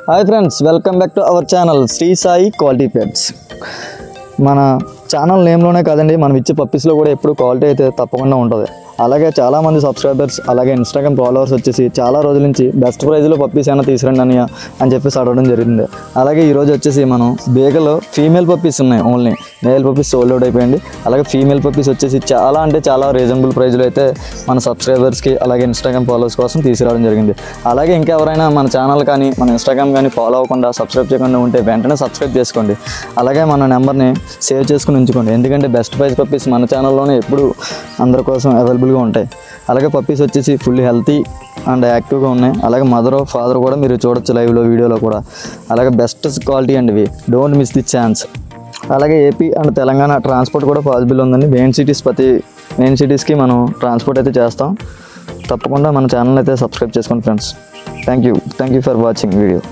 Hi friends, welcome back to our channel Sri Sai quality pets. మన channel నేమ్లోనే కాదండి, మనం ఇచ్చే పప్పీస్లో కూడా ఎప్పుడు క్వాలిటీ అయితే తప్పకుండా ఉంటుంది. అలాగే చాలామంది సబ్స్క్రైబర్స్ అలాగే ఇన్స్టాగ్రామ్ ఫాలోవర్స్ వచ్చేసి చాలా రోజుల నుంచి బెస్ట్ ప్రైజ్లో పప్పీస్ అయినా తీసుకురండి అని చెప్పేసి అడగడం జరిగింది. అలాగే ఈరోజు వచ్చేసి మనం బేగలో ఫీమేల్ పప్పీస్ ఉన్నాయి, only male puppies sold out అయిపోయింది. అలాగే ఫీమేల్ పప్పీస్ వచ్చేసి చాలా రీజనబుల్ ప్రైజ్లో అయితే మన సబ్స్క్రైబర్స్కి అలాగే ఇన్స్టాగ్రామ్ ఫాలోవర్స్ కోసం తీసుకురావడం జరిగింది. అలాగే ఇంకెవరైనా మన ఛానల్ కానీ మన ఇన్స్టాగ్రామ్ కానీ ఫాలో అవ్వకుండా సబ్స్క్రైబ్ చేయకుండా ఉంటే వెంటనే సబ్స్క్రైబ్ చేసుకోండి. అలాగే మన నెంబర్ని సేవ్ చేసుకుని ఉంచుకోండి, ఎందుకంటే బెస్ట్ ప్రైజ్ పప్పీస్ మన ఛానల్లోనే ఎప్పుడు అందరి కోసం అవైలబుల్గా ఉంటాయి. అలాగే పప్పీస్ వచ్చేసి ఫుల్ హెల్తీ అండ్ యాక్టివ్గా ఉన్నాయి. అలాగే మదర్ ఫాదర్ కూడా మీరు చూడొచ్చు లైవ్లో వీడియోలో కూడా. అలాగే బెస్ట్ క్వాలిటీ అండి ఇవి, డోంట్ మిస్ ది ఛాన్స్. అలాగే ఏపీ అండ్ తెలంగాణ ట్రాన్స్పోర్ట్ కూడా పాసిబుల్ ఉందండి. మెయిన్ సిటీస్కి మనం ట్రాన్స్పోర్ట్ అయితే చేస్తాం. తప్పకుండా మన ఛానల్ అయితే సబ్స్క్రైబ్ చేసుకోండి friends. Thank you for watching video.